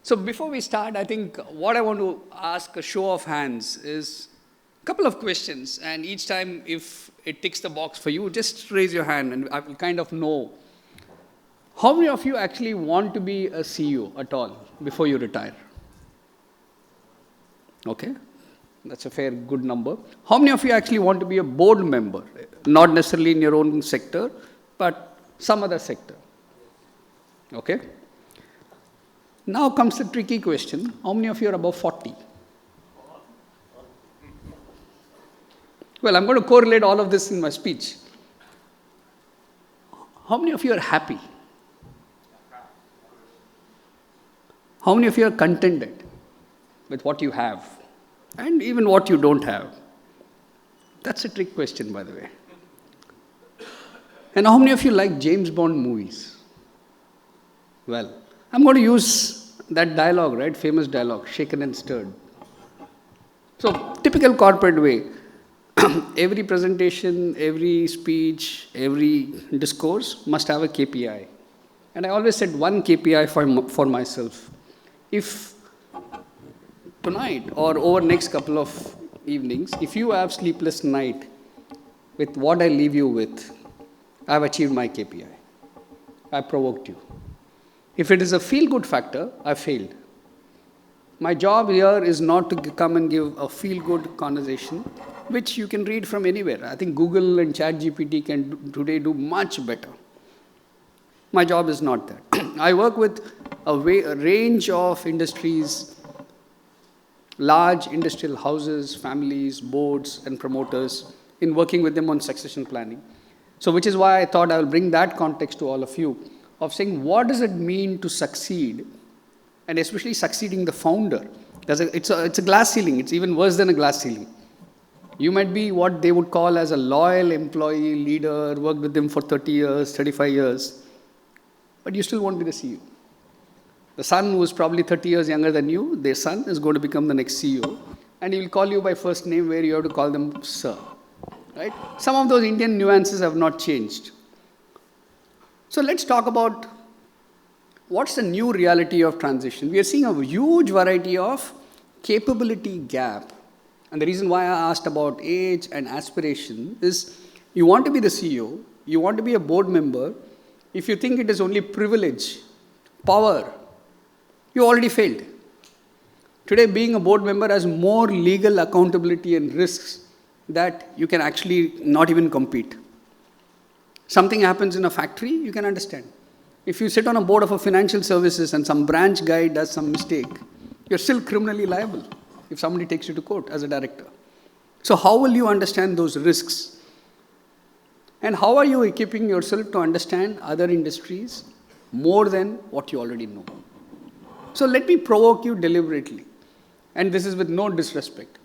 So before we start, I think what I want to ask a show of hands is a couple of questions. And each time, if it ticks the box for you, just raise your hand and I will kind of know. How many of you actually want to be a CEO at all before you retire? Okay, that's a fair, good number. How many of you actually want to be a board member? Not necessarily in your own sector, but some other sector. Okay. Now comes the tricky question. How many of you are above 40? Well, I'm going to correlate all of this in my speech. How many of you are happy? How many of you are contented with what you have and even what you don't have? That's a trick question, by the way. And how many of you like James Bond movies? Well, I'm going to use that dialogue, right? Famous dialogue, shaken and stirred. So, typical corporate way. Every presentation, every speech, every discourse must have a KPI. And I always said one KPI for myself. If tonight or over next couple of evenings, if you have sleepless night with what I leave you with, I have achieved my KPI. I provoked you. If it is a feel-good factor, I failed. My job here is not to come and give a feel-good conversation, which you can read from anywhere. I think Google and ChatGPT can today do much better. My job is not that. I work with a range of industries, large industrial houses, families, boards, and promoters, in working with them on succession planning. So which is why I thought I will bring that context to all of you, of saying what does it mean to succeed, and especially succeeding the founder. It's a glass ceiling. It's even worse than a glass ceiling. You might be what they would call as a loyal employee, leader, worked with them for 30 years, 35 years, but you still won't be the CEO. The son who is probably 30 years younger than you, their son is going to become the next CEO, and he will call you by first name where you have to call them sir. Right? Some of those Indian nuances have not changed. So let's talk about what's the new reality of transition. We are seeing a huge variety of capability gap. And the reason why I asked about age and aspiration is you want to be the CEO, you want to be a board member. If you think it is only privilege, power, you already failed. Today, being a board member has more legal accountability and risks that you can actually not even compete. Something happens in a factory, you can understand. If you sit on a board of a financial services and some branch guy does some mistake, you're still criminally liable if somebody takes you to court as a director. So how will you understand those risks? And how are you equipping yourself to understand other industries more than what you already know? So let me provoke you deliberately. And this is with no disrespect.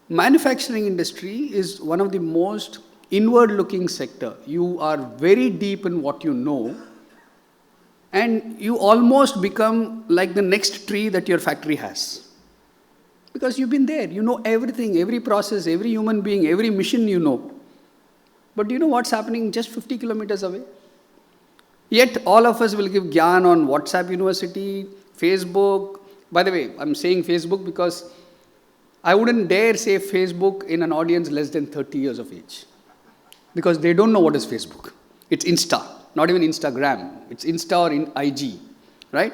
Manufacturing industry is one of the most inward-looking sector. You are very deep in what you know, and you almost become like the next tree that your factory has. Because you've been there, you know everything, every process, every human being, every mission you know. But do you know what's happening just 50 kilometers away? Yet all of us will give gyan on WhatsApp University, Facebook. By the way, I'm saying Facebook because I wouldn't dare say Facebook in an audience less than 30 years of age. Because they don't know what is Facebook. It's Insta, not even Instagram. It's Insta or in IG, right?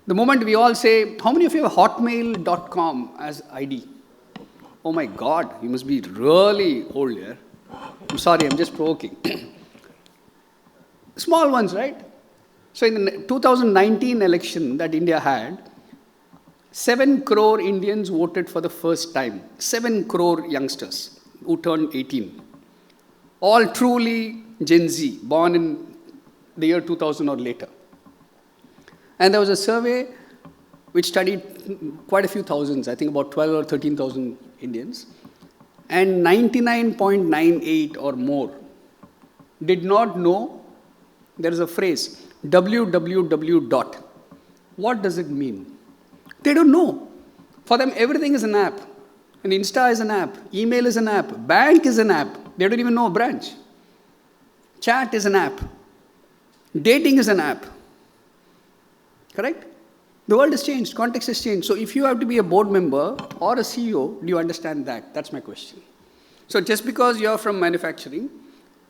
The moment we all say, how many of you have hotmail.com as ID? Oh my God, you must be really old here. I'm sorry, I'm just provoking. Small ones, right? So in the 2019 election that India had, 7 crore Indians voted for the first time. 7 crore youngsters who turned 18. All truly Gen Z, born in the year 2000 or later. And there was a survey which studied quite a few thousands, I think about 12 or 13,000 Indians. And 99.98 or more did not know. There is a phrase, www dot. What does it mean? They don't know. For them, everything is an app. And Insta is an app. Email is an app. Bank is an app. They don't even know a branch. Chat is an app. Dating is an app. Correct? The world has changed, context has changed. So if you have to be a board member or a CEO, do you understand that? That's my question. So just because you're from manufacturing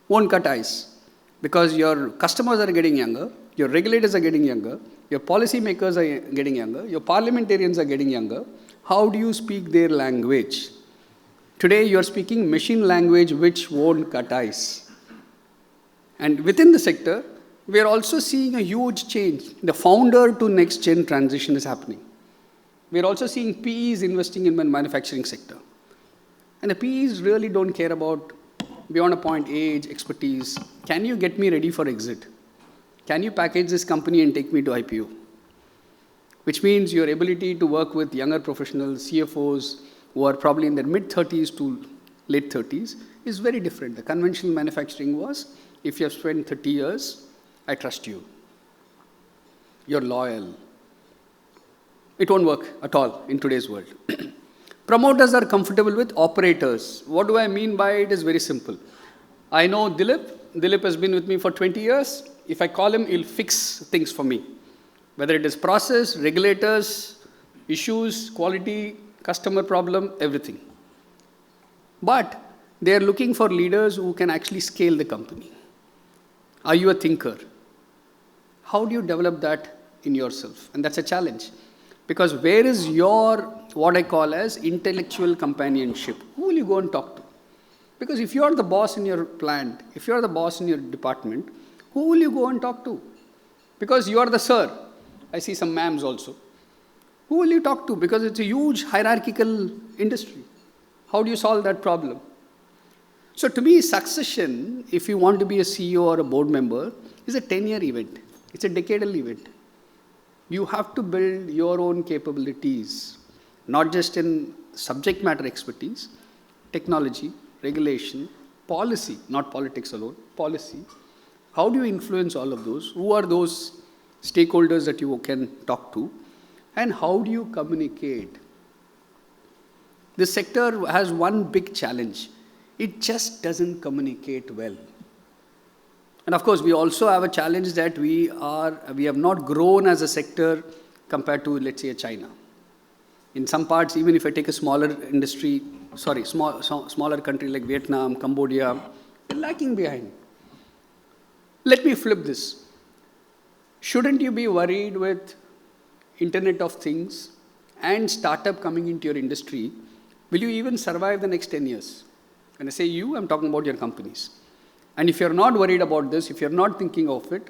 won't cut ice, because your customers are getting younger, your regulators are getting younger, your policy makers are getting younger, your parliamentarians are getting younger. How do you speak their language? Today you're speaking machine language which won't cut ice. And within the sector, we are also seeing a huge change. The founder to next gen transition is happening. We are also seeing PEs investing in the manufacturing sector. And the PEs really don't care about, beyond a point, age, expertise. Can you get me ready for exit? Can you package this company and take me to IPO? Which means your ability to work with younger professionals, CFOs, who are probably in their mid-30s to late 30s, is very different. The conventional manufacturing was, if you have spent 30 years, I trust you. You're loyal. It won't work at all in today's world. Promoters are comfortable with operators. What do I mean by it is very simple. I know Dilip. Dilip has been with me for 20 years. If I call him, he'll fix things for me. Whether it is process, regulators, issues, quality, customer problem, everything. But they are looking for leaders who can actually scale the company. Are you a thinker? How do you develop that in yourself? And that's a challenge. Because where is your, what I call as intellectual companionship? Who will you go and talk to? Because if you are the boss in your plant, if you are the boss in your department, who will you go and talk to? Because you are the sir. I see some ma'ams also. Who will you talk to? Because it's a huge hierarchical industry. How do you solve that problem? So to me, succession, if you want to be a CEO or a board member, is a 10-year event. It's a decadal event. You have to build your own capabilities, not just in subject matter expertise, technology, regulation, policy, not politics alone, policy. How do you influence all of those? Who are those stakeholders that you can talk to? And how do you communicate? This sector has one big challenge. It just doesn't communicate well. And of course, we also have a challenge that we have not grown as a sector compared to, let's say, China. In some parts, even if I take a smaller industry, smaller country like Vietnam, Cambodia, they're lagging behind. Let me flip this. Shouldn't you be worried with Internet of Things and startup coming into your industry? Will you even survive the next 10 years? When I say you, I'm talking about your companies. And if you're not worried about this, if you're not thinking of it,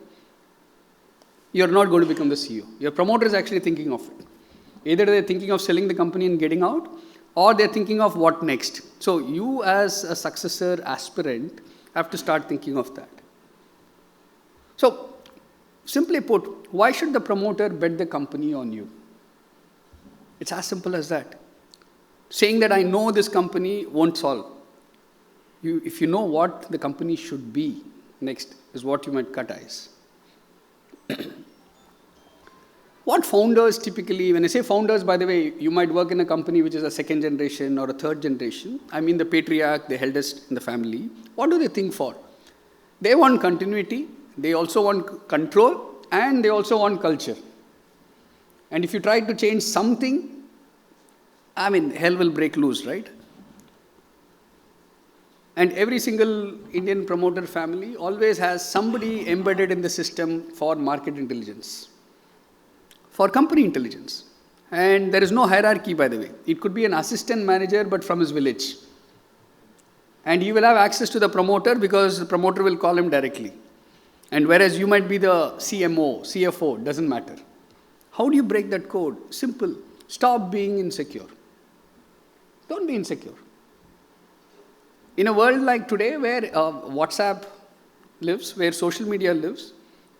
you're not going to become the CEO. Your promoter is actually thinking of it. Either they're thinking of selling the company and getting out, or they're thinking of what next. So you as a successor aspirant have to start thinking of that. So simply put, why should the promoter bet the company on you? It's as simple as that. Saying that I know this company won't solve. If you know what the company should be next is what you might cut ice. What founders typically, when I say founders, by the way, you might work in a company which is a second generation or a third generation. I mean the patriarch, the eldest in the family. What do they think for? They want continuity, they also want control, and they also want culture. And if you try to change something, hell will break loose, right? And every single Indian promoter family always has somebody embedded in the system for market intelligence, for company intelligence. And there is no hierarchy, by the way. It could be an assistant manager, but from his village. And he will have access to the promoter because the promoter will call him directly. And whereas you might be the CMO, CFO, doesn't matter. How do you break that code? Simple. Stop being insecure. Don't be insecure. In a world like today where WhatsApp lives, where social media lives,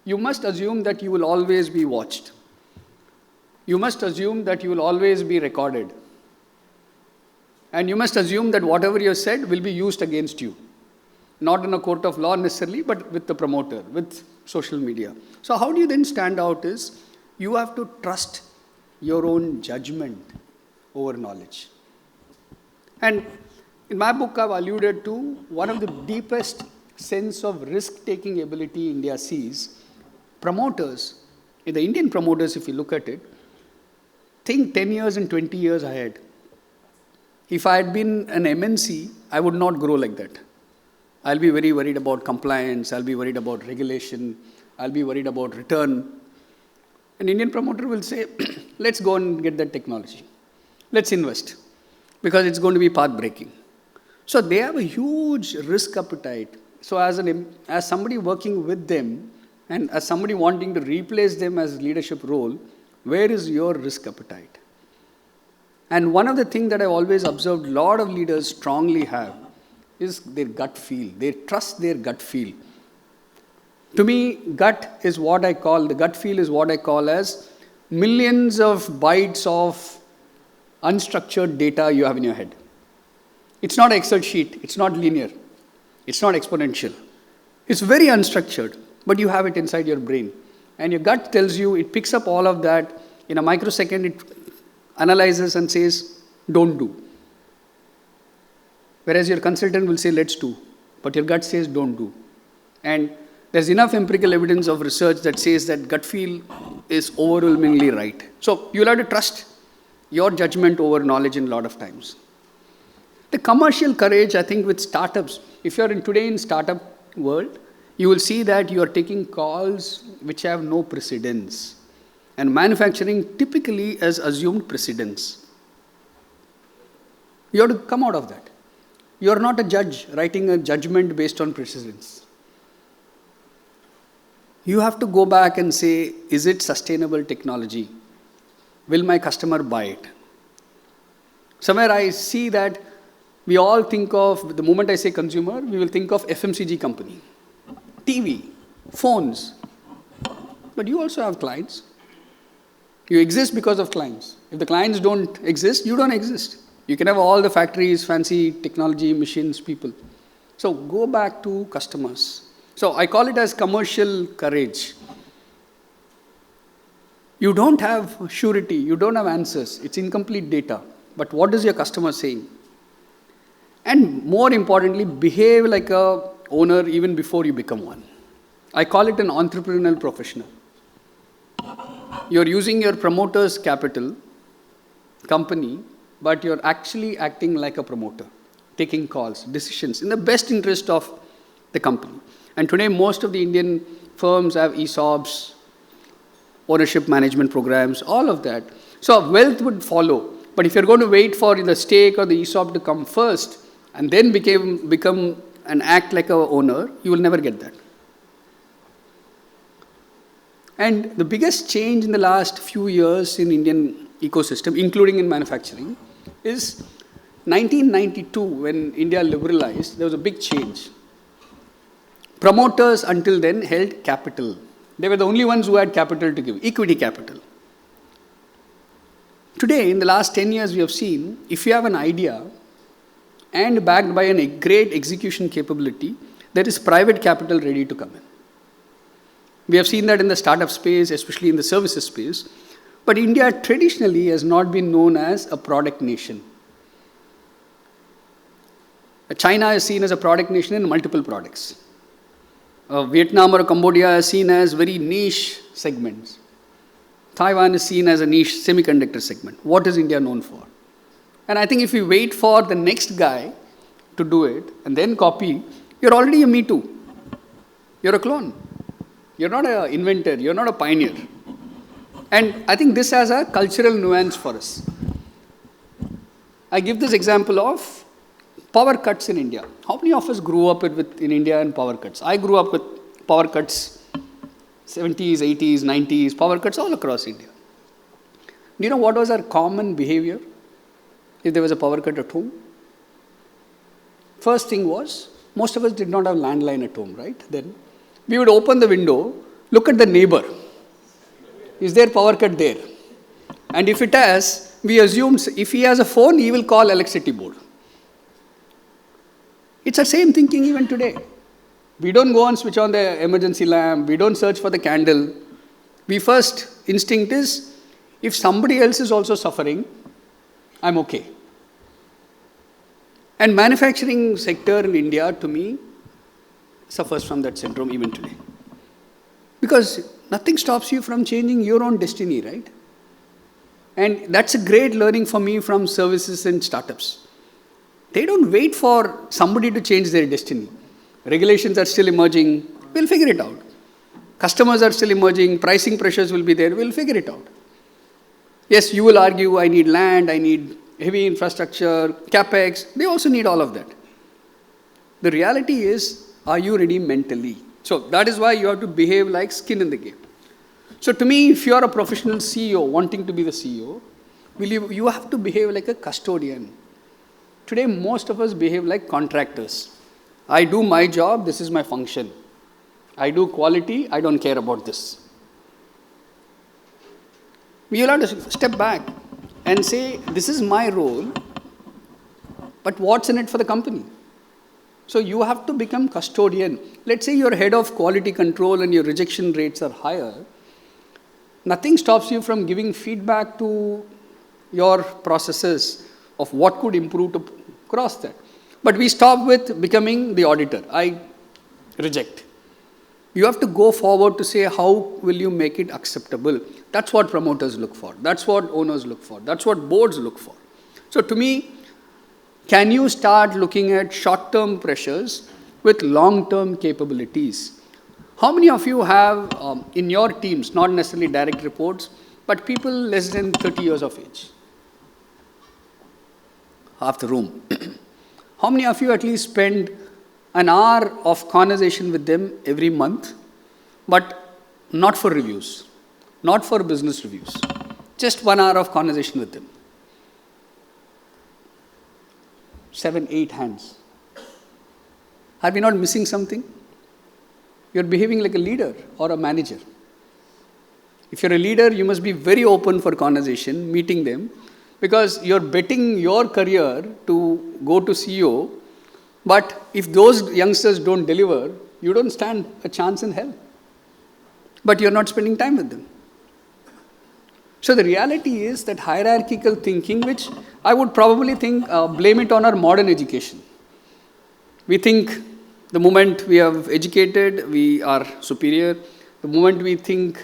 you must assume that you will always be watched. You must assume that you will always be recorded. And you must assume that whatever you have said will be used against you. Not in a court of law necessarily, but with the promoter, with social media. So how do you then stand out is, you have to trust your own judgment over knowledge. And in my book, I've alluded to one of the deepest sense of risk-taking ability India sees. Promoters, in the Indian promoters, if you look at it, Think 10 years and 20 years ahead. If I had been an MNC, I would not grow like that. I'll be very worried about compliance, I'll be worried about regulation, I'll be worried about return. An Indian promoter will say, let's go and get that technology. Let's invest. Because it's going to be path-breaking. So they have a huge risk appetite. So as somebody working with them, and as somebody wanting to replace them as leadership role, where is your risk appetite? And one of the things that I've always observed a lot of leaders strongly have is their gut feel. They trust their gut feel. To me, the gut feel is what I call as millions of bytes of unstructured data you have in your head. It's not an Excel sheet. It's not linear. It's not exponential. It's very unstructured, but you have it inside your brain. And your gut tells you, it picks up all of that. In a microsecond, it analyzes and says, don't do. Whereas your consultant will say, let's do. But your gut says, don't do. And there's enough empirical evidence of research that says that gut feel is overwhelmingly right. So you'll have to trust your judgment over knowledge in a lot of times. The commercial courage, I think, with startups, if you're today in startup world, you will see that you are taking calls which have no precedence. And manufacturing typically has assumed precedence. You have to come out of that. You are not a judge writing a judgment based on precedence. You have to go back and say, is it sustainable technology? Will my customer buy it? Somewhere I see that we all think of, the moment I say consumer, we will think of FMCG company, TV, phones. But you also have clients. You exist because of clients. If the clients don't exist, you don't exist. You can have all the factories, fancy technology, machines, people. So go back to customers. So I call it as commercial courage. You don't have surety, you don't have answers. It's incomplete data. But what is your customer saying? And more importantly, behave like a owner even before you become one. I call it an entrepreneurial professional. You're using your promoter's capital, company, but you're actually acting like a promoter, taking calls, decisions in the best interest of the company. And today, most of the Indian firms have ESOPs, ownership management programs, all of that. So wealth would follow. But if you're going to wait for the stake or the ESOP to come first, and then become and act like an owner, you will never get that. And the biggest change in the last few years in Indian ecosystem, including in manufacturing, is 1992, when India liberalized, there was a big change. Promoters until then held capital. They were the only ones who had capital to give, equity capital. Today, in the last 10 years, we have seen, if you have an idea and backed by a great execution capability, there is private capital ready to come in. We have seen that in the startup space, especially in the services space. But India traditionally has not been known as a product nation. China is seen as a product nation in multiple products. Vietnam or Cambodia is seen as very niche segments. Taiwan is seen as a niche semiconductor segment. What is India known for? And I think if you wait for the next guy to do it and then copy, you're already a Me Too. You're a clone. You're not an inventor. You're not a pioneer. And I think this has a cultural nuance for us. I give this example of power cuts in India. How many of us grew up in India and power cuts? I grew up with power cuts, 70s, 80s, 90s, power cuts all across India. Do you know what was our common behavior if there was a power cut at home? First thing was, most of us did not have landline at home, right? Then we would open the window, look at the neighbor. Is there power cut there? And if it has, we assume if he has a phone, he will call electricity board. It's the same thinking even today. We don't go and switch on the emergency lamp. We don't search for the candle. We first instinct is, if somebody else is also suffering, I'm okay. And manufacturing sector in India, to me, suffers from that syndrome even today. Because nothing stops you from changing your own destiny, right? And that's a great learning for me from services and startups. They don't wait for somebody to change their destiny. Regulations are still emerging, we'll figure it out. Customers are still emerging, pricing pressures will be there, we'll figure it out. Yes, you will argue, I need land, I need heavy infrastructure, capex, they also need all of that. The reality is, are you ready mentally? So that is why you have to behave like skin in the game. So to me, if you are a professional CEO, wanting to be the CEO, you have to behave like a custodian. Today, most of us behave like contractors. I do my job, this is my function. I do quality, I don't care about this. We will have to step back and say, this is my role, but what's in it for the company? So you have to become custodian. Let's say you're head of quality control and your rejection rates are higher. Nothing stops you from giving feedback to your processes of what could improve to cross that. But we stop with becoming the auditor. I reject. You have to go forward to say, how will you make it acceptable? That's what promoters look for. That's what owners look for. That's what boards look for. So to me, can you start looking at short-term pressures with long-term capabilities? How many of you have in your teams, not necessarily direct reports, but people less than 30 years of age? Half the room. How many of you at least spend an hour of conversation with them every month, but not for reviews, not for business reviews, just 1 hour of conversation with them? 7, 8 hands. Are we not missing something? You're behaving like a leader or a manager. If you're a leader, you must be very open for conversation, meeting them, because you're betting your career to go to CEO. But if those youngsters don't deliver, you don't stand a chance in hell. But you're not spending time with them. So the reality is that hierarchical thinking, which I would probably think, blame it on our modern education. We think the moment we have educated, we are superior. The moment we think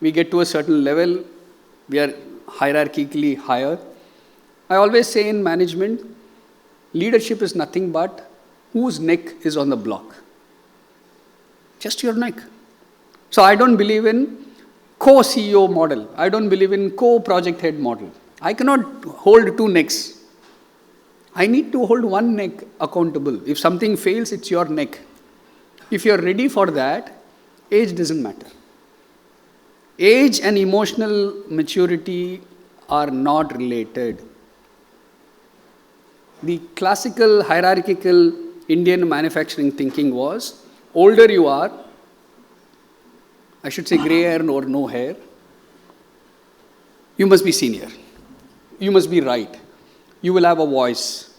we get to a certain level, we are hierarchically higher. I always say in management, leadership is nothing but whose neck is on the block. Just your neck. So I don't believe in co-CEO model. I don't believe in co-project head model. I cannot hold 2 necks. I need to hold 1 neck accountable. If something fails, it's your neck. If you're ready for that, age doesn't matter. Age and emotional maturity are not related. The classical hierarchical Indian manufacturing thinking was, older you are, I should say grey hair or no hair, you must be senior. You must be right. You will have a voice.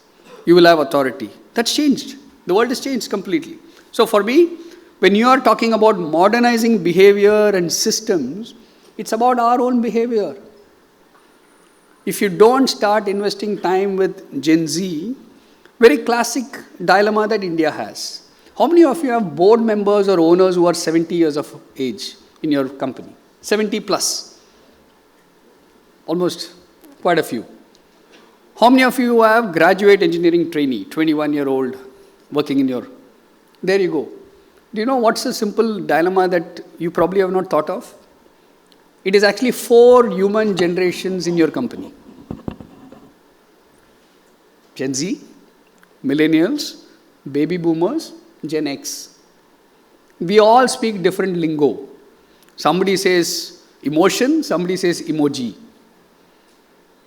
You will have authority. That's changed. The world has changed completely. So for me, when you are talking about modernizing behavior and systems, it's about our own behavior. If you don't start investing time with Gen Z, very classic dilemma that India has. How many of you have board members or owners who are 70 years of age in your company? 70 plus. Almost quite a few. How many of you have graduate engineering trainee, 21-year-old, working in your... There you go. Do you know what's the simple dilemma that you probably have not thought of? It is actually 4 human generations in your company. Gen Z, millennials, baby boomers, Gen X. We all speak different lingo. Somebody says emotion, somebody says emoji.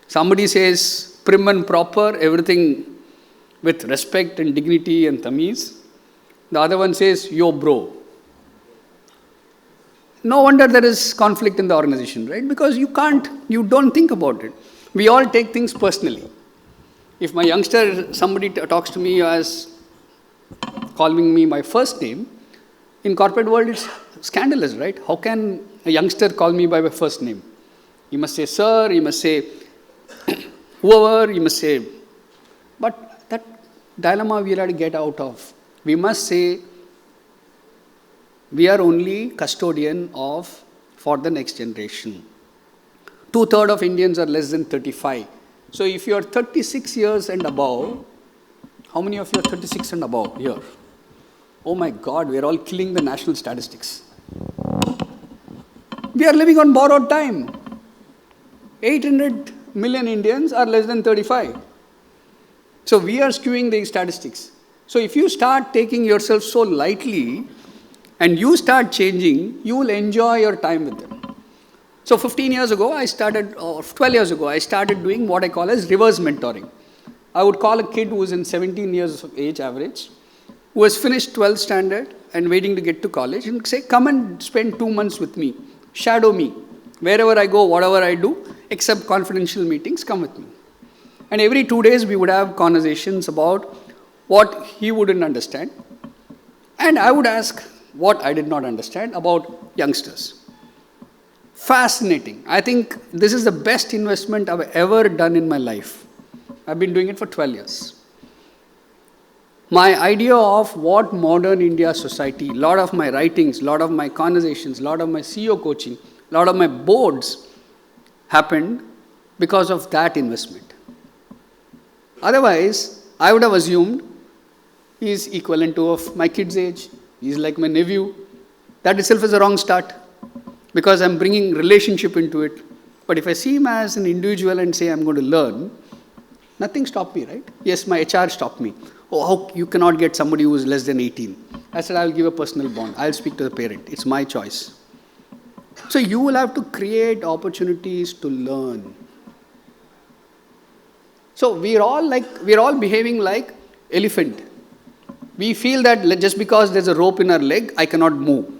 Somebody says prim and proper, everything with respect and dignity and tamiz. The other one says, yo bro. No wonder there is conflict in the organization, right? Because you don't think about it. We all take things personally. If my youngster, somebody talks to me as calling me my first name, in corporate world it's scandalous, right? How can a youngster call me by my first name? You must say sir, you must say whoever, you must say. But that dilemma we'll have to get out of. We must say we are only custodian for the next generation. Two-thirds of Indians are less than 35. So if you are 36 years and above, how many of you are 36 and above here? Oh my God, we are all killing the national statistics. We are living on borrowed time. 800 million Indians are less than 35. So we are skewing the statistics. So if you start taking yourself so lightly and you start changing, you will enjoy your time with them. So 15 years ago, or 12 years ago, I started doing what I call as reverse mentoring. I would call a kid who is in 17 years of age average, who has finished 12th standard and waiting to get to college, and say, come and spend 2 months with me. Shadow me. Wherever I go, whatever I do, except confidential meetings, come with me. And every 2 days, we would have conversations about what he wouldn't understand. And I would ask what I did not understand about youngsters. Fascinating. I think this is the best investment I've ever done in my life. I've been doing it for 12 years. My idea of what modern India society, a lot of my writings, a lot of my conversations, a lot of my CEO coaching, a lot of my boards happened because of that investment. Otherwise, I would have assumed he is equivalent to of my kid's age. He is like my nephew. That itself is a wrong start because I'm bringing relationship into it. But if I see him as an individual and say I'm going to learn, nothing stopped me, right? Yes, my HR stopped me. Oh, how you cannot get somebody who is less than 18. I said, I'll give a personal bond. I'll speak to the parent. It's my choice. So you will have to create opportunities to learn. So we're all behaving like elephant. We feel that just because there's a rope in our leg, I cannot move.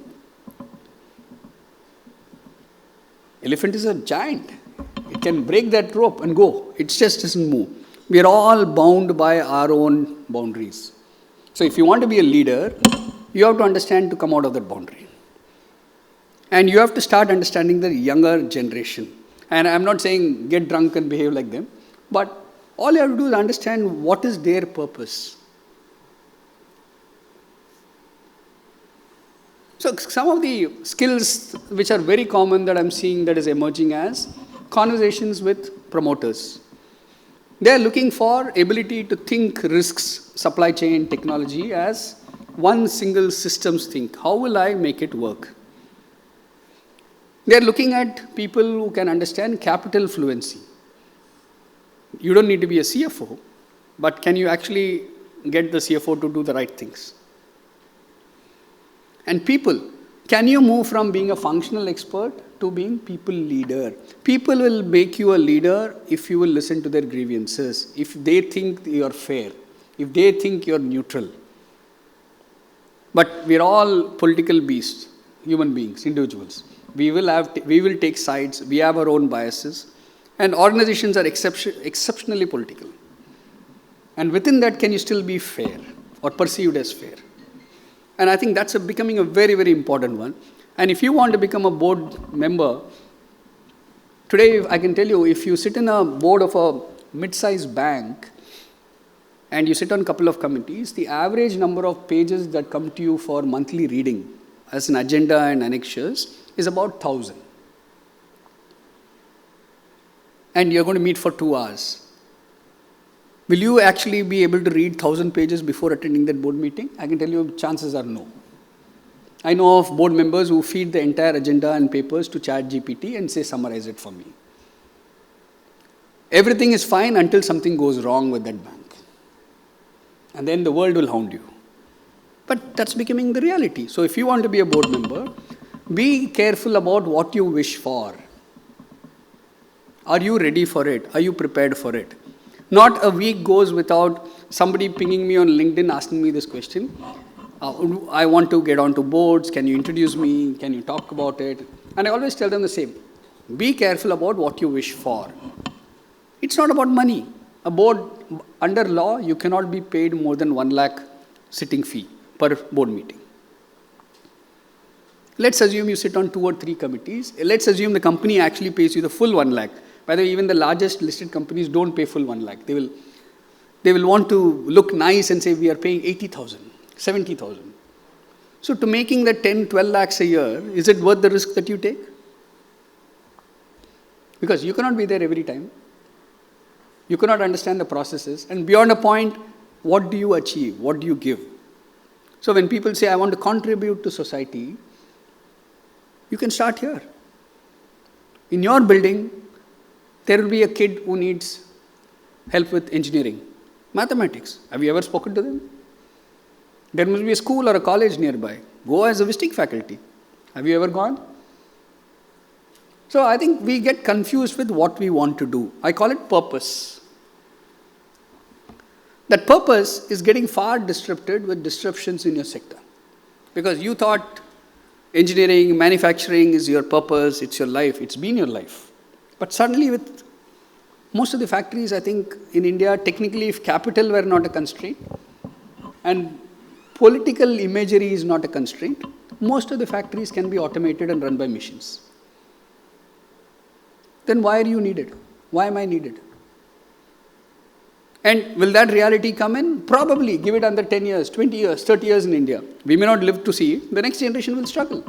Elephant is a giant. It can break that rope and go. It just doesn't move. We are all bound by our own boundaries. So if you want to be a leader, you have to understand to come out of that boundary. And you have to start understanding the younger generation. And I'm not saying get drunk and behave like them, but all you have to do is understand what is their purpose. So some of the skills which are very common that I'm seeing that is emerging as conversations with promoters. They are looking for ability to think risks, supply chain, technology as one single systems think. How will I make it work? They are looking at people who can understand capital fluency. You don't need to be a CFO, but can you actually get the CFO to do the right things? And people, can you move from being a functional expert to being people leader? People will make you a leader if you will listen to their grievances, if they think you're fair, if they think you're neutral. But we're all political beasts, human beings, individuals. We will take sides, we have our own biases, and organizations are exceptionally political. And within that, can you still be fair or perceived as fair? And I think that's becoming a very, very important one. And if you want to become a board member, today I can tell you, if you sit in a board of a mid-sized bank and you sit on a couple of committees, the average number of pages that come to you for monthly reading as an agenda and annexures is about 1,000. And you're going to meet for 2 hours. Will you actually be able to read 1,000 pages before attending that board meeting? I can tell you chances are no. I know of board members who feed the entire agenda and papers to ChatGPT and say, summarize it for me. Everything is fine until something goes wrong with that bank. And then the world will hound you. But that's becoming the reality. So if you want to be a board member, be careful about what you wish for. Are you ready for it? Are you prepared for it? Not a week goes without somebody pinging me on LinkedIn asking me this question. I want to get onto boards. Can you introduce me? Can you talk about it? And I always tell them the same. Be careful about what you wish for. It's not about money. A board, under law, you cannot be paid more than 1 lakh sitting fee per board meeting. Let's assume you sit on 2 or 3 committees. Let's assume the company actually pays you the full 1 lakh. By the way, even the largest listed companies don't pay full 1 lakh. They will want to look nice and say, we are paying 80,000, 70,000. So to making that 10, 12 lakhs a year, is it worth the risk that you take? Because you cannot be there every time. You cannot understand the processes. And beyond a point, what do you achieve? What do you give? So when people say, I want to contribute to society, you can start here. In your building, there will be a kid who needs help with engineering, mathematics. Have you ever spoken to them? There must be a school or a college nearby. Go as a visiting faculty. Have you ever gone? So I think we get confused with what we want to do. I call it purpose. That purpose is getting far disrupted with disruptions in your sector. Because you thought engineering, manufacturing is your purpose, it's your life, it's been your life. But suddenly with most of the factories, I think in India, technically if capital were not a constraint and political imagery is not a constraint, most of the factories can be automated and run by machines. Then why are you needed? Why am I needed? And will that reality come in? Probably. Give it under 10 years, 20 years, 30 years in India. We may not live to see it. The next generation will struggle.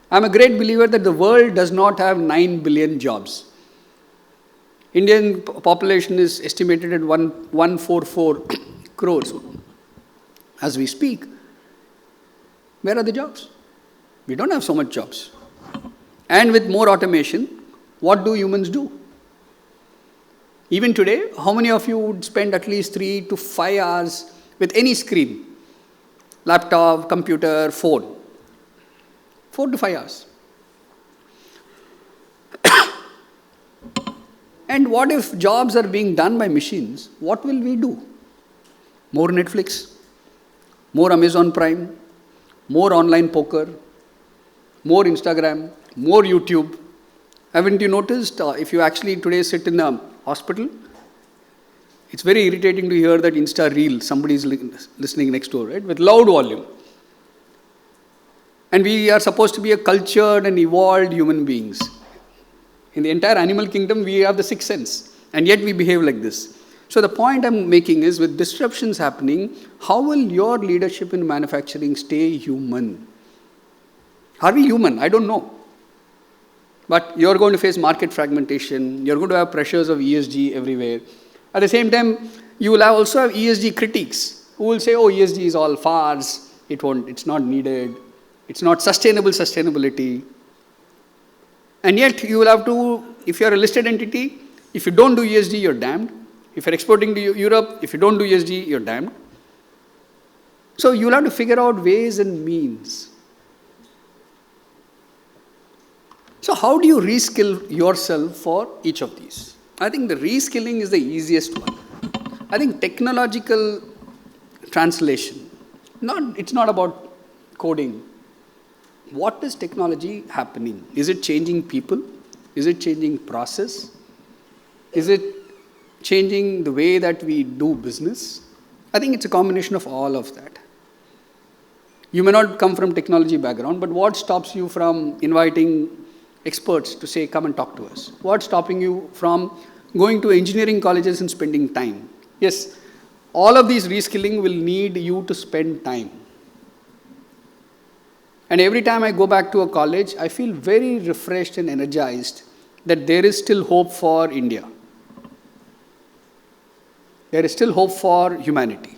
I'm a great believer that the world does not have 9 billion jobs. Indian population is estimated at 144 crores as we speak. Where are the jobs? We don't have so much jobs. And with more automation, what do humans do? Even today, how many of you would spend at least 3 to 5 hours with any screen? Laptop, computer, phone. 4 to 5 hours. And what if jobs are being done by machines? What will we do? More Netflix, more Amazon Prime, more online poker, more Instagram, more YouTube. Haven't you noticed, if you actually today sit in a hospital, it's very irritating to hear that Insta reel, somebody is listening next door, right, with loud volume. And we are supposed to be a cultured and evolved human beings. In the entire animal kingdom, we have the sixth sense, and yet we behave like this. So the point I'm making is, with disruptions happening, how will your leadership in manufacturing stay human? Are we human? I don't know. But you're going to face market fragmentation. You're going to have pressures of ESG everywhere. At the same time, you will also have ESG critics who will say, oh, ESG is all farce. It's not needed. It's not sustainability. And yet, you will have to, if you're a listed entity, if you don't do ESG, you're damned. If you're exporting to Europe, if you don't do ESG, you're damned. So you'll have to figure out ways and means. So how do you reskill yourself for each of these? I think the reskilling is the easiest one. I think technological translation, it's not about coding. What is technology happening? Is it changing people? Is it changing process? Is it changing the way that we do business? I think it's a combination of all of that. You may not come from technology background, but what stops you from inviting experts to say, come and talk to us? What's stopping you from going to engineering colleges and spending time? Yes, all of these reskilling will need you to spend time. And every time I go back to a college, I feel very refreshed and energized that there is still hope for India. There is still hope for humanity.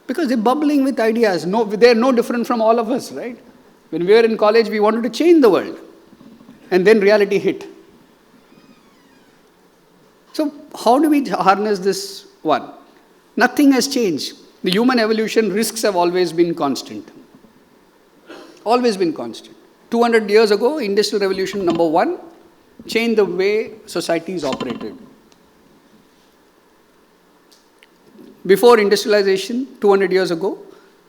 Because they're bubbling with ideas. They're no different from all of us, right? When we were in college, we wanted to change the world. And then reality hit. So how do we harness this one? Nothing has changed. The human evolution risks have always been constant. Always been constant. 200 years ago, Industrial Revolution number 1 changed the way societies operated. Before industrialization, 200 years ago,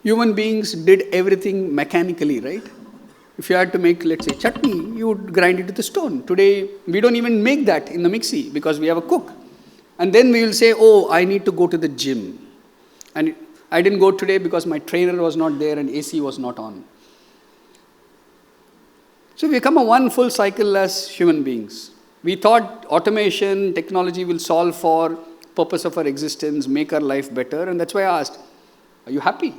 human beings did everything mechanically, right? If you had to make, let's say, chutney, you would grind it with a stone. Today, we don't even make that in the mixie because we have a cook. And then we will say, oh, I need to go to the gym. And I didn't go today because my trainer was not there and AC was not on. So we come a one full cycle as human beings. We thought automation, technology will solve for purpose of our existence, make our life better. And that's why I asked, are you happy?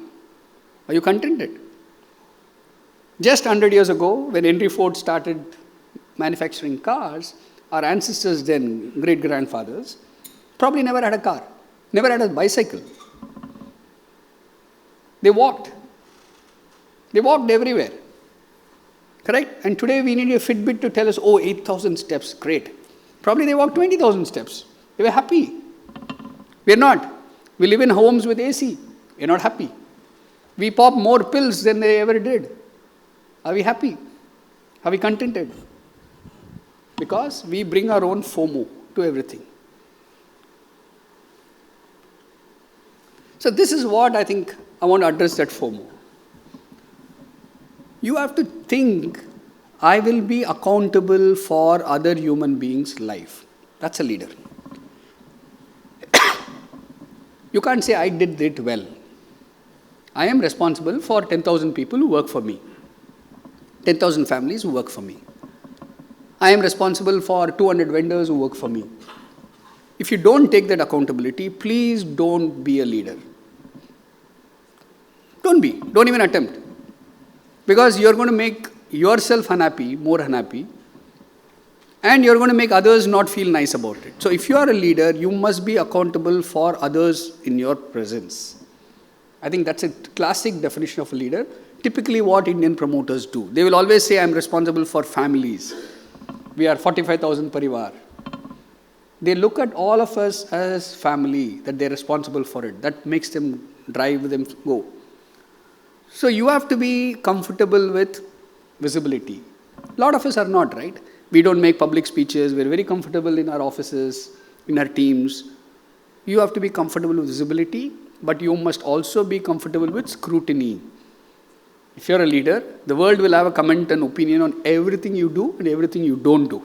Are you contented? Just 100 years ago, when Henry Ford started manufacturing cars, our ancestors then, great-grandfathers, probably never had a car, never had a bicycle. They walked. They walked everywhere. Correct? And today we need a Fitbit to tell us, oh, 8,000 steps, great. Probably they walked 20,000 steps. They were happy. We are not. We live in homes with AC. We are not happy. We pop more pills than they ever did. Are we happy? Are we contented? Because we bring our own FOMO to everything. So this is what I think I want to address, that FOMO. You have to think, I will be accountable for other human beings' life. That's a leader. You can't say, I did it well. I am responsible for 10,000 people who work for me. 10,000 families who work for me. I am responsible for 200 vendors who work for me. If you don't take that accountability, please don't be a leader. Don't be. Don't even attempt. Because you're going to make yourself unhappy, more unhappy, and you're going to make others not feel nice about it. So if you are a leader, you must be accountable for others in your presence. I think that's a classic definition of a leader. Typically what Indian promoters do. They will always say, I'm responsible for families. We are 45,000 parivar. They look at all of us as family, that they're responsible for it. That makes them drive them go. So you have to be comfortable with visibility. A lot of us are not, right? We don't make public speeches. We're very comfortable in our offices, in our teams. You have to be comfortable with visibility, but you must also be comfortable with scrutiny. If you're a leader, the world will have a comment and opinion on everything you do and everything you don't do.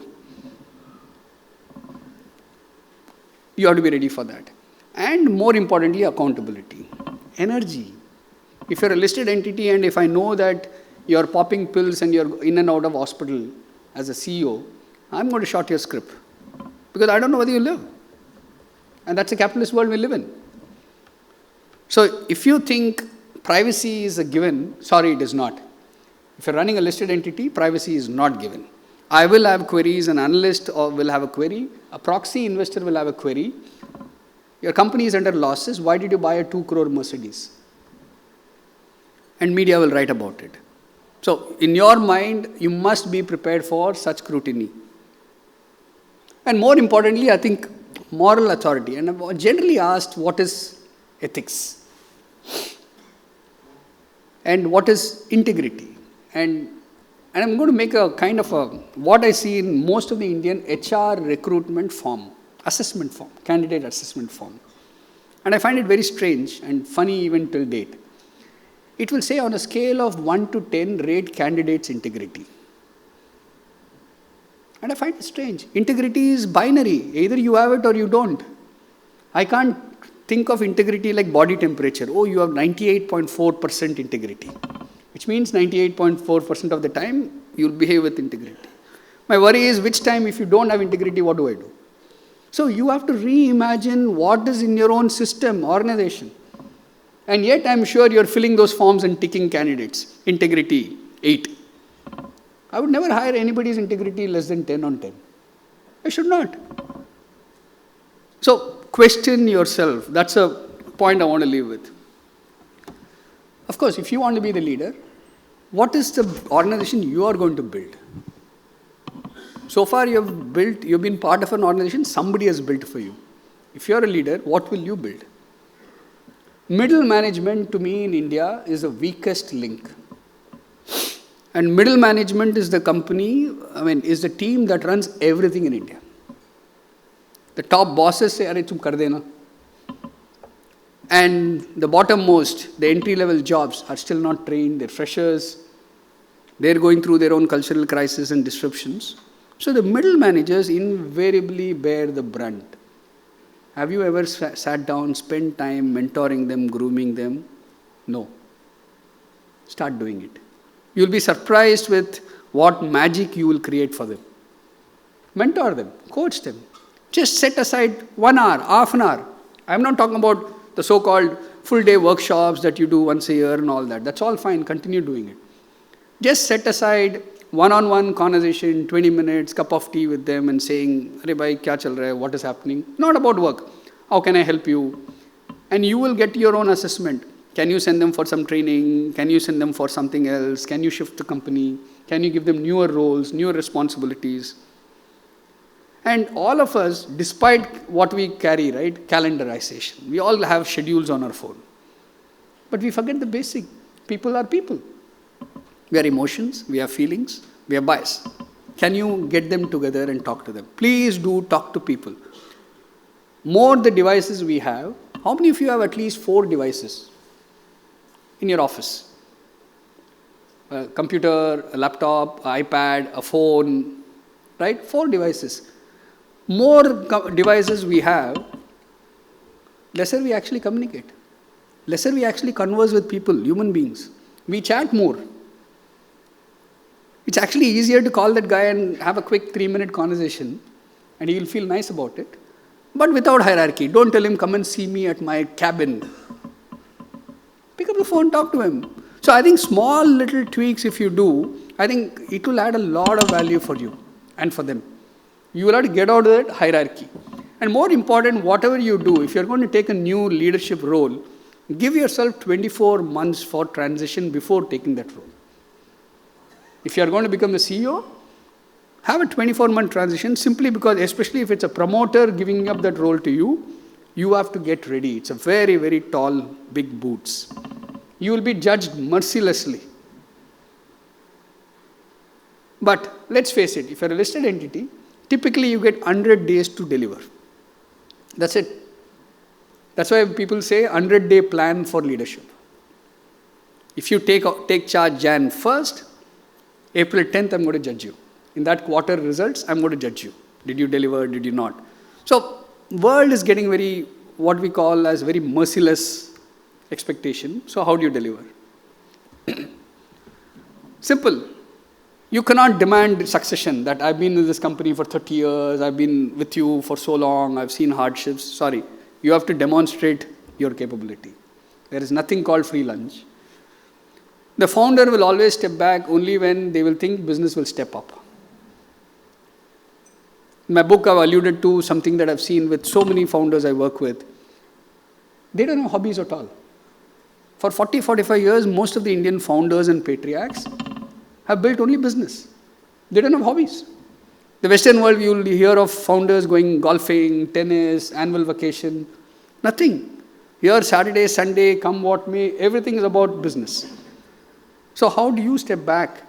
You have to be ready for that. And more importantly, accountability. Energy. If you're a listed entity and if I know that you're popping pills and you're in and out of hospital as a CEO, I'm going to short your script. Because I don't know whether you live. And that's a capitalist world we live in. So if you think privacy is a given, sorry, it is not. If you're running a listed entity, privacy is not given. I will have queries, an analyst will have a query, a proxy investor will have a query. Your company is under losses, why did you buy a 2 crore Mercedes? And media will write about it. So in your mind, you must be prepared for such scrutiny. And more importantly, I think moral authority. And I'm generally asked, what is ethics? And what is integrity? And I'm going to make a kind of what I see in most of the Indian HR recruitment form, assessment form, candidate assessment form. And I find it very strange and funny even till date. It will say on a scale of 1 to 10, rate candidates' integrity. And I find it strange. Integrity is binary. Either you have it or you don't. I can't think of integrity like body temperature. Oh, you have 98.4% integrity. Which means 98.4% of the time, you'll behave with integrity. My worry is which time, if you don't have integrity, what do I do? So you have to reimagine what is in your own system, organization. And yet, I'm sure you're filling those forms and ticking candidates. Integrity, 8. I would never hire anybody's integrity less than 10 on 10. I should not. So, question yourself. That's a point I want to leave with. Of course, if you want to be the leader, what is the organization you are going to build? So far, you've been part of an organization somebody has built for you. If you're a leader, what will you build? Middle management to me in India is the weakest link. And middle management is the is the team that runs everything in India. The top bosses say, "Arey, tum kar dena." And the bottommost, the entry-level jobs are still not trained, they're freshers, they're going through their own cultural crisis and disruptions. So the middle managers invariably bear the brunt. Have you ever sat down, spent time mentoring them, grooming them? No. Start doing it. You'll be surprised with what magic you will create for them. Mentor them, coach them. Just set aside 1 hour, half an hour. I'm not talking about the so-called full-day workshops that you do once a year and all that. That's all fine. Continue doing it. Just set aside one-on-one conversation, 20 minutes, cup of tea with them and saying, "Arey bhai, kya chal raha hai? What is happening?" Not about work. How can I help you? And you will get your own assessment. Can you send them for some training? Can you send them for something else? Can you shift the company? Can you give them newer roles, newer responsibilities? And all of us, despite what we carry, right, calendarization, we all have schedules on our phone. But we forget the basic. People are people. We are emotions, we have feelings, we have bias. Can you get them together and talk to them? Please do talk to people. More the devices we have, how many of you have at least 4 devices in your office? A computer, a laptop, an iPad, a phone, right? 4 devices. More devices we have, lesser we actually communicate. Lesser we actually converse with people, human beings. We chat more. It's actually easier to call that guy and have a quick 3-minute conversation and he'll feel nice about it. But without hierarchy. Don't tell him, "Come and see me at my cabin." Pick up the phone, talk to him. So I think small little tweaks if you do, I think it will add a lot of value for you and for them. You will have to get out of that hierarchy. And more important, whatever you do, if you're going to take a new leadership role, give yourself 24 months for transition before taking that role. If you're going to become the CEO, have a 24-month transition simply because, especially if it's a promoter giving up that role to you, you have to get ready. It's a very, very tall, big boots. You will be judged mercilessly. But let's face it, if you're a listed entity, typically you get 100 days to deliver. That's it. That's why people say 100-day plan for leadership. If you take charge Jan 1st, April 10th, I'm going to judge you. In that quarter results, I'm going to judge you. Did you deliver? Did you not? So, world is getting very, what we call as very merciless expectation. So, how do you deliver? Simple. You cannot demand succession that I've been in this company for 30 years, I've been with you for so long, I've seen hardships. Sorry. You have to demonstrate your capability. There is nothing called free lunch. The founder will always step back only when they will think business will step up. In my book, I've alluded to something that I've seen with so many founders I work with. They don't have hobbies at all. For 40, 45 years, most of the Indian founders and patriarchs have built only business. They don't have hobbies. The Western world, you will hear of founders going golfing, tennis, annual vacation. Nothing. Here, Saturday, Sunday, come what may, everything is about business. So how do you step back?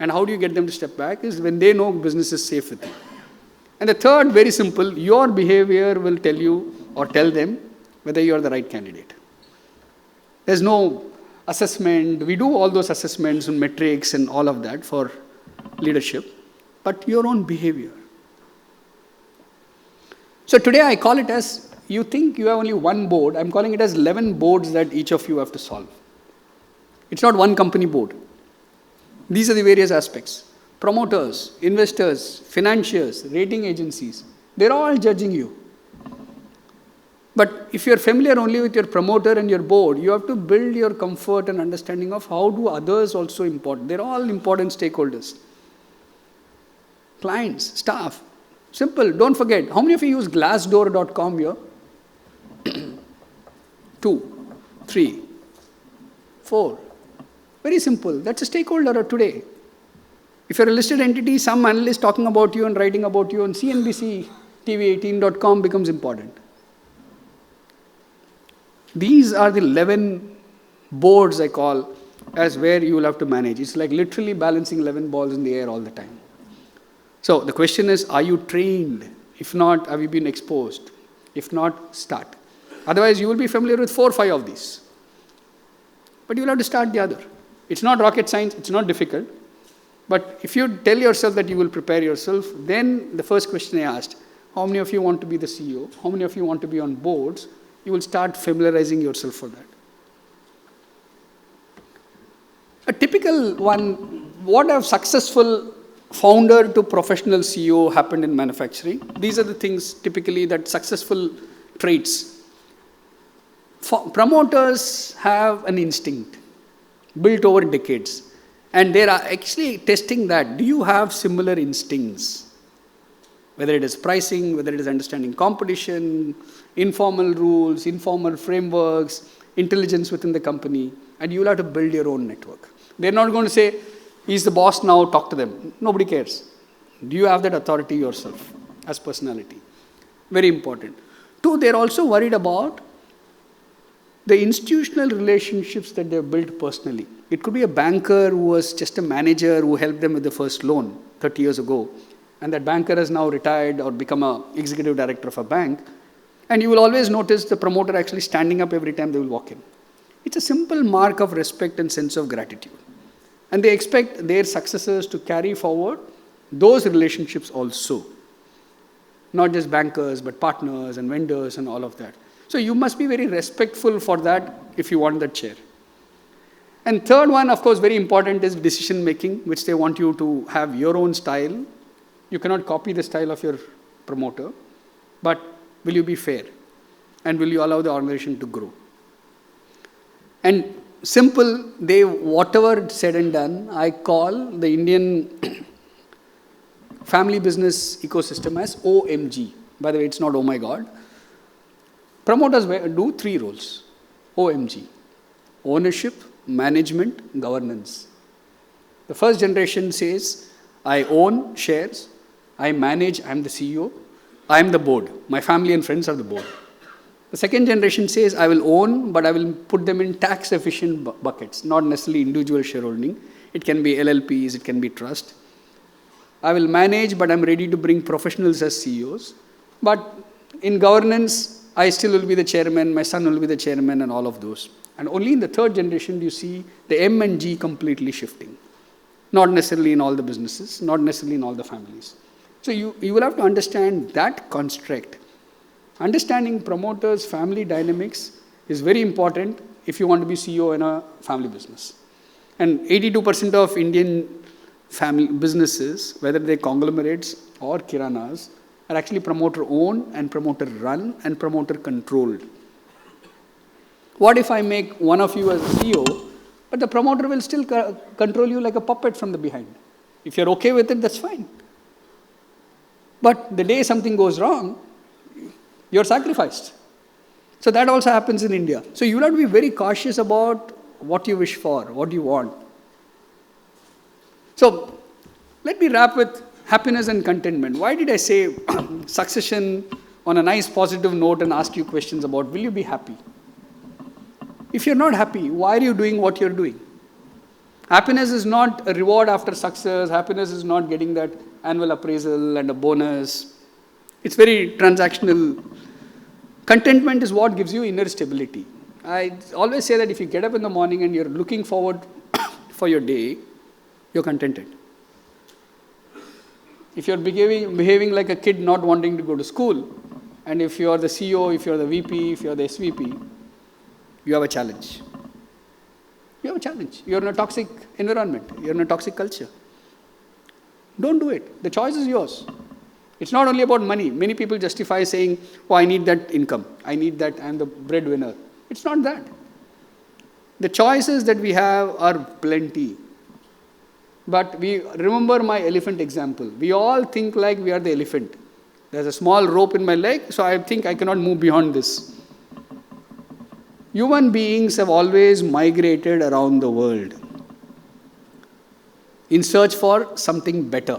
And how do you get them to step back? Is when they know business is safe with you. And the third, very simple, your behavior will tell you or tell them whether you are the right candidate. There's no assessment. We do all those assessments and metrics and all of that for leadership. But your own behavior. So today I call it as, you think you have only one board, I'm calling it as 11 boards that each of you have to solve. It's not one company board. These are the various aspects. Promoters, investors, financiers, rating agencies, they're all judging you. But if you're familiar only with your promoter and your board, you have to build your comfort and understanding of how do others also important. They're all important stakeholders. Clients, staff. Simple, don't forget. How many of you use glassdoor.com here? 2, 3, 4. Very simple. That's a stakeholder of today. If you're a listed entity, some analyst talking about you and writing about you on CNBC, TV18.com becomes important. These are the 11 boards I call as where you will have to manage. It's like literally balancing 11 balls in the air all the time. So the question is, are you trained? If not, have you been exposed? If not, start. Otherwise, you will be familiar with 4 or 5 of these. But you will have to start the other. It's not rocket science, it's not difficult. But if you tell yourself that you will prepare yourself, then the first question I asked, how many of you want to be the CEO? How many of you want to be on boards? You will start familiarizing yourself for that. A typical one, what a successful founder to professional CEO happened in manufacturing. These are the things typically that successful traits. Promoters have an instinct built over decades. And they are actually testing that. Do you have similar instincts? Whether it is pricing, whether it is understanding competition, informal rules, informal frameworks, intelligence within the company, and you will have to build your own network. They're not going to say, he's the boss now, talk to them. Nobody cares. Do you have that authority yourself as personality? Very important. Two, they're also worried about the institutional relationships that they've built personally. It could be a banker who was just a manager who helped them with the first loan 30 years ago. And that banker has now retired or become an executive director of a bank. And you will always notice the promoter actually standing up every time they will walk in. It's a simple mark of respect and sense of gratitude. And they expect their successors to carry forward those relationships also. Not just bankers, but partners and vendors and all of that. So you must be very respectful for that if you want that chair. And third one, of course, very important is decision making, which they want you to have your own style. You cannot copy the style of your promoter, but will you be fair? And will you allow the organization to grow? And simple, whatever said and done, I call the Indian family business ecosystem as OMG. By the way, it's not oh my God. Promoters do 3 roles. OMG. Ownership, management, governance. The first generation says, I own shares, I manage, I'm the CEO, I'm the board. My family and friends are the board. The second generation says, I will own, but I will put them in tax efficient buckets, not necessarily individual shareholding. It can be LLPs, it can be trust. I will manage, but I'm ready to bring professionals as CEOs. But in governance, I still will be the chairman, my son will be the chairman, and all of those. And only in the third generation do you see the M and G completely shifting. Not necessarily in all the businesses, not necessarily in all the families. So you will have to understand that construct. Understanding promoters' family dynamics is very important if you want to be CEO in a family business. And 82% of Indian family businesses, whether they're conglomerates or kiranas, are actually promoter-owned and promoter-run and promoter-controlled. What if I make one of you as a CEO, but the promoter will still control you like a puppet from the behind? If you're okay with it, that's fine. But the day something goes wrong, you're sacrificed. So that also happens in India. So you have to be very cautious about what you wish for, what you want. So let me wrap with happiness and contentment. Why did I say succession on a nice positive note and ask you questions about will you be happy? If you're not happy, why are you doing what you're doing? Happiness is not a reward after success. Happiness is not getting that annual appraisal and a bonus. It's very transactional. Contentment is what gives you inner stability. I always say that if you get up in the morning and you're looking forward for your day, you're contented. If you're behaving like a kid not wanting to go to school, and if you're the CEO, if you're the VP, if you're the SVP, you have a challenge. You have a challenge. You're in a toxic environment. You're in a toxic culture. Don't do it. The choice is yours. It's not only about money. Many people justify saying, oh, I need that income. I need that. I'm the breadwinner. It's not that. The choices that we have are plenty. But we remember my elephant example. We all think like we are the elephant. There's a small rope in my leg, so I think I cannot move beyond this. Human beings have always migrated around the world in search for something better.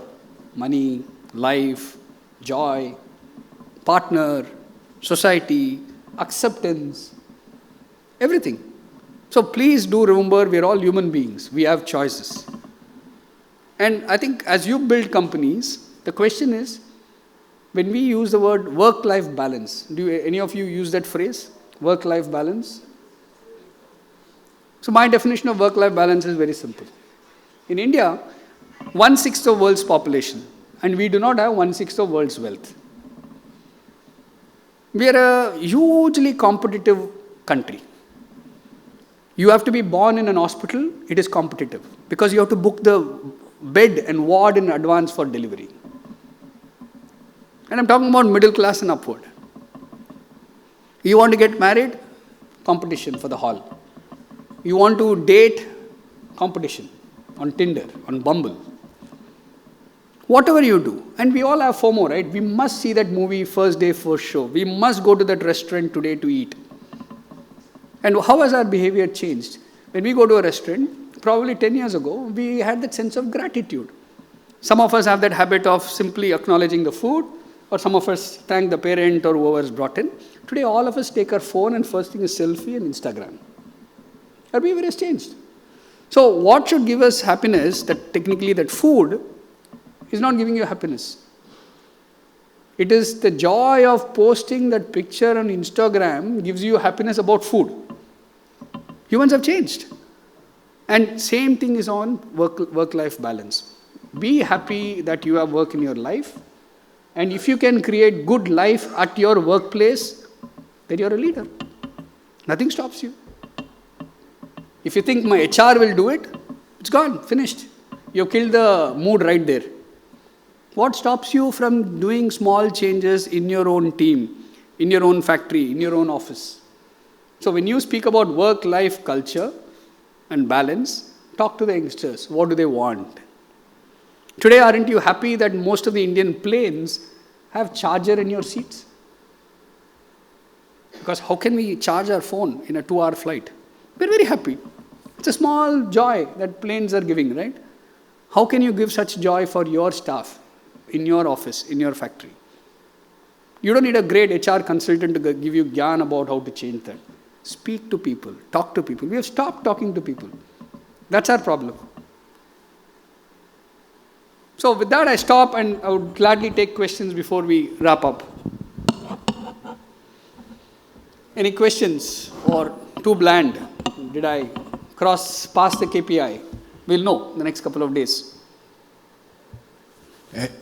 Money, life, joy, partner, society, acceptance, everything. So please do remember we are all human beings. We have choices. And I think as you build companies, the question is, when we use the word work-life balance, do any of you use that phrase? Work-life balance? So my definition of work-life balance is very simple. In India, 1/6 of world's population, and we do not have 1/6 of world's wealth. We are a hugely competitive country. You have to be born in an hospital, it is competitive, because you have to book the bed and ward in advance for delivery. And I'm talking about middle class and upward. You want to get married? Competition for the hall. You want to date? Competition. on Tinder, on Bumble. Whatever you do, and we all have FOMO, right? We must see that movie first day, first show. We must go to that restaurant today to eat. And how has our behavior changed? When we go to a restaurant, probably 10 years ago, we had that sense of gratitude. Some of us have that habit of simply acknowledging the food, or some of us thank the parent or whoever is brought in. Today, all of us take our phone and first thing is selfie and Instagram. Our behavior has changed. So what should give us happiness, that technically that food is not giving you happiness. It is the joy of posting that picture on Instagram gives you happiness about food. Humans have changed. And same thing is on work-life balance. Be happy that you have work in your life. And if you can create good life at your workplace, then you're a leader. Nothing stops you. If you think my HR will do it, it's gone, finished. You've killed the mood right there. What stops you from doing small changes in your own team, in your own factory, in your own office? So when you speak about work-life culture and balance, talk to the youngsters. What do they want? Today, aren't you happy that most of the Indian planes have charger in your seats? Because how can we charge our phone in a 2-hour flight? We're very happy. It's a small joy that planes are giving, right? How can you give such joy for your staff, in your office, in your factory? You don't need a great HR consultant to give you gyan about how to change that. Speak to people, talk to people. We have stopped talking to people. That's our problem. So with that, I stop and I would gladly take questions before we wrap up. Any questions or too bland? Did I cross past the KPI? We'll know the next couple of days.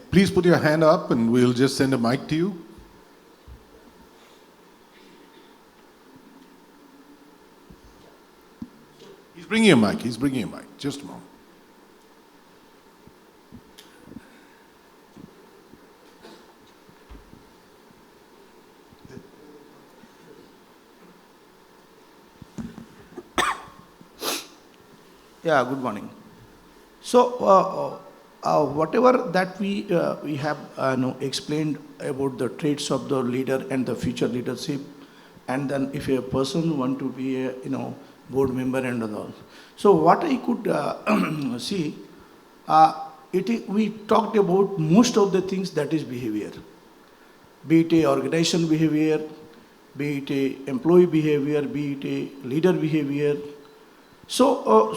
Please put your hand up and we'll just send a mic to you. He's bringing a mic. Just a moment. Yeah, good morning. So, whatever that we have explained about the traits of the leader and the future leadership, and then if a person want to be a board member and all. So what I could see, we talked about most of the things that is behavior, be it a organization behavior, be it a employee behavior, be it a leader behavior. So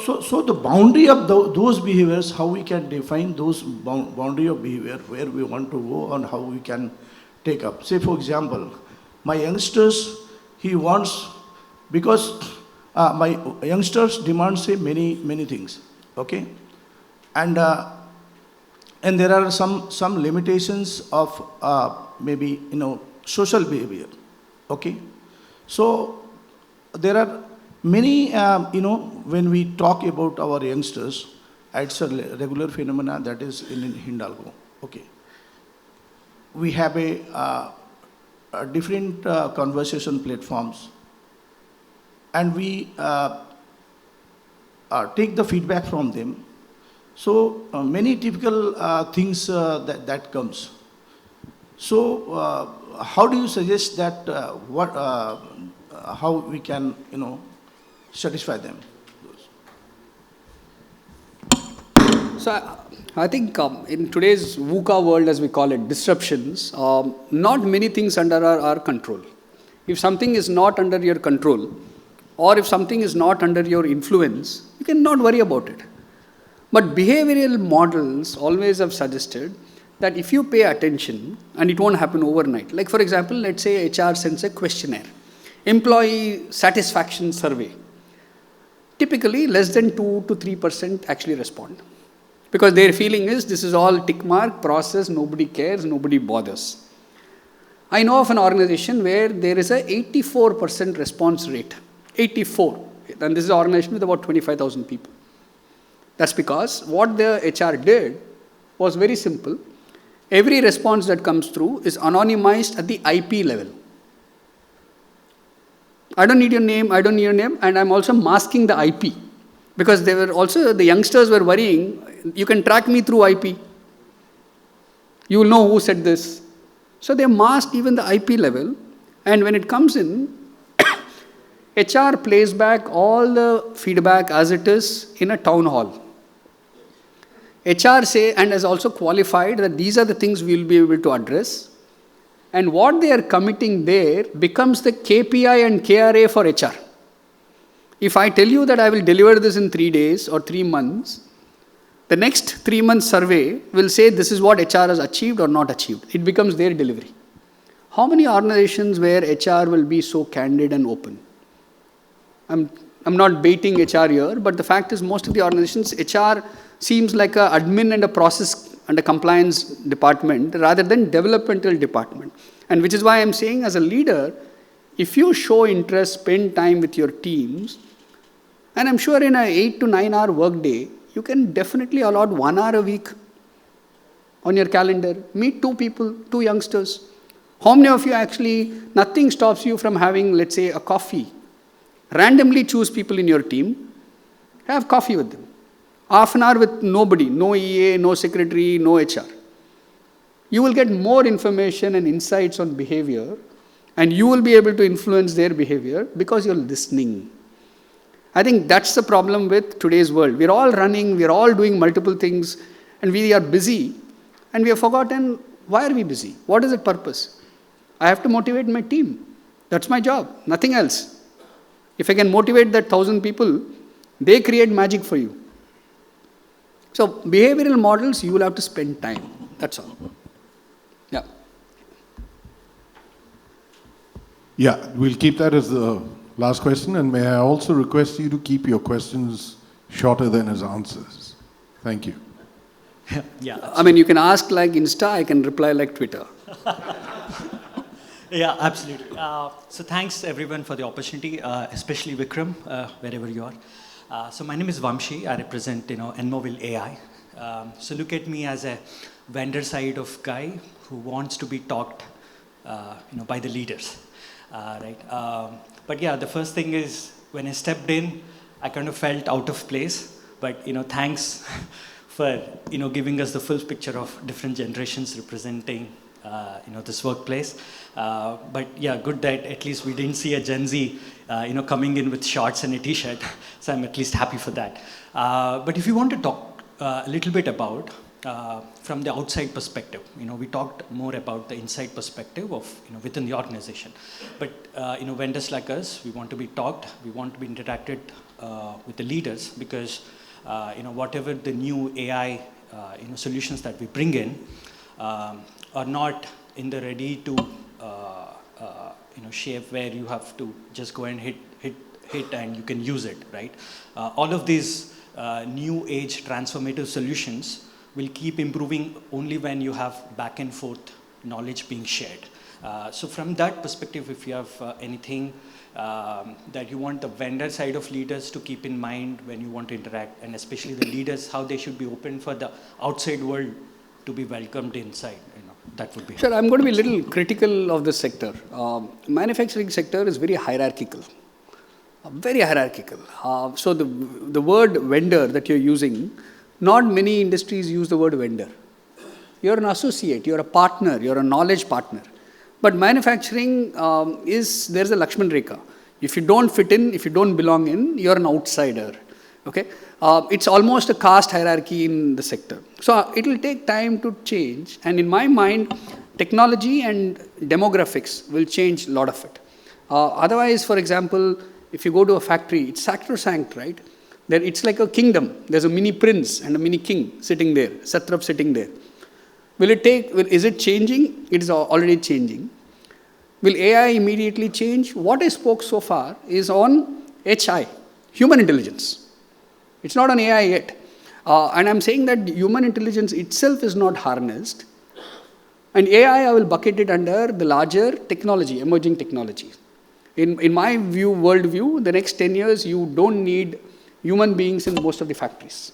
the boundary of those behaviors, how we can define those boundary of behavior, where we want to go and how we can take up. Say, for example, my youngsters, he wants, because my youngsters demand, say, many things, okay? And there are some limitations of maybe, social behavior, okay? So there are many, when we talk about our youngsters, it's a regular phenomena that is in Hindalco. Okay. We have a different conversation platforms, and we take the feedback from them. So many typical things that comes. So how do you suggest that how we can satisfy them? So I think in today's VUCA world, as we call it, disruptions, not many things under our control. If something is not under your control, or if something is not under your influence, you cannot worry about it. But behavioral models always have suggested that if you pay attention, and it won't happen overnight. Like for example, let's say HR sends a questionnaire, employee satisfaction survey. Typically, less than 2 to 3% actually respond. Because their feeling is, this is all tick mark, process, nobody cares, nobody bothers. I know of an organization where there is a 84% response rate. 84. And this is an organization with about 25,000 people. That's because what the HR did was very simple. Every response that comes through is anonymized at the IP level. I don't need your name, and I'm also masking the IP. Because they were also, the youngsters were worrying, you can track me through IP. You will know who said this. So they masked even the IP level. And when it comes in, HR plays back all the feedback as it is in a town hall. HR say, and has also qualified that these are the things we will be able to address. And what they are committing there becomes the KPI and KRA for HR. If I tell you that I will deliver this in 3 days or 3 months, the next 3 months survey will say this is what HR has achieved or not achieved. It becomes their delivery. How many organizations where HR will be so candid and open? I'm not baiting HR here, but the fact is most of the organizations, HR seems like an admin and a process and a compliance department rather than developmental department. And which is why I'm saying as a leader, if you show interest, spend time with your teams, and I'm sure in an 8 to 9 hour workday, you can definitely allot 1 hour a week on your calendar. Meet 2 people, 2 youngsters. How many of you actually, nothing stops you from having, let's say, a coffee? Randomly choose people in your team, have coffee with them. Half an hour with nobody, no EA, no secretary, no HR. You will get more information and insights on behavior, and you will be able to influence their behavior because you're listening. I think that's the problem with today's world. We're all running, we're all doing multiple things, and we are busy, and we have forgotten why are we busy? What is the purpose? I have to motivate my team. That's my job, nothing else. If I can motivate that 1,000 people, they create magic for you. So behavioral models, you will have to spend time. That's all. Yeah. Yeah, we'll keep that as the last question. And may I also request you to keep your questions shorter than his answers. Thank you. Yeah. I mean, you can ask like Insta, I can reply like Twitter. Yeah, absolutely. So thanks everyone for the opportunity, especially Vikram, wherever you are. So my name is Vamshi. I represent, Enmoville AI. So look at me as a vendor side of guy who wants to be talked, by the leaders, right? But yeah, the first thing is when I stepped in, I kind of felt out of place. But thanks for giving us the full picture of different generations representing this workplace. But yeah, good that at least we didn't see a Gen Z, coming in with shorts and a t-shirt. So I'm at least happy for that. But if you want to talk a little bit about from the outside perspective, we talked more about the inside perspective of within the organization. But vendors like us, we want to be talked, we want to be interacted with the leaders because whatever the new AI solutions that we bring in are not in the ready to shape where you have to just go and hit and you can use it, right? All of these new age transformative solutions will keep improving only when you have back and forth knowledge being shared. So from that perspective, if you have anything that you want the vendor side of leaders to keep in mind when you want to interact, and especially the leaders, how they should be open for the outside world to be welcomed inside, that would be. Sure, I'm going to be a little critical of this sector. Manufacturing sector is very hierarchical. Very hierarchical. So the word vendor that you're using, not many industries use the word vendor. You're an associate, you're a partner, you're a knowledge partner. But manufacturing there's a Lakshman Rekha. If you don't fit in, if you don't belong in, you're an outsider. Okay? It's almost a caste hierarchy in the sector. So it will take time to change. And in my mind, technology and demographics will change a lot of it. Otherwise, for example, if you go to a factory, it's sacrosanct, right? Then it's like a kingdom. There's a mini prince and a mini king sitting there, satrap sitting there. Is it changing? It is already changing. Will AI immediately change? What I spoke so far is on HI, human intelligence. It's not on AI yet. And I'm saying that human intelligence itself is not harnessed. And AI, I will bucket it under the larger technology, emerging technology. In my worldview, the next 10 years, you don't need human beings in most of the factories.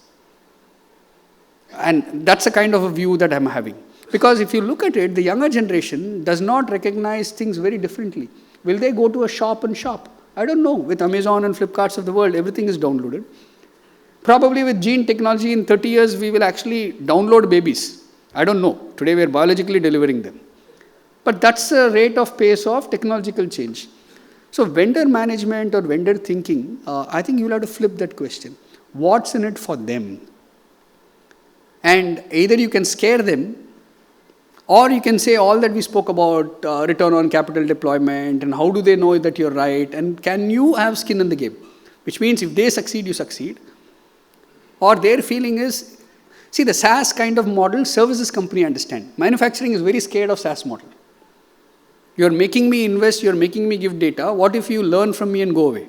And that's the kind of a view that I'm having. Because if you look at it, the younger generation does not recognize things very differently. Will they go to a shop and shop? I don't know. With Amazon and Flipkarts of the world, everything is downloaded. Probably with gene technology in 30 years, we will actually download babies. I don't know. Today we are biologically delivering them. But that's the rate of pace of technological change. So vendor management or vendor thinking, I think you'll have to flip that question. What's in it for them? And either you can scare them, or you can say all that we spoke about, return on capital deployment, and how do they know that you're right, and can you have skin in the game? Which means if they succeed, you succeed. Or their feeling is, see, the SaaS kind of model, services company understand. Manufacturing is very scared of SaaS model. You're making me invest, you're making me give data. What if you learn from me and go away?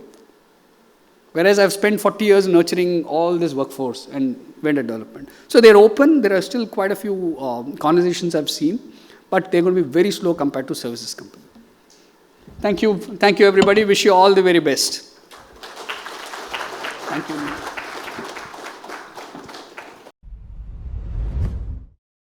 Whereas I've spent 40 years nurturing all this workforce and vendor development. So they're open. There are still quite a few conversations I've seen, but they're going to be very slow compared to services company. Thank you. Thank you, everybody. Wish you all the very best. Thank you.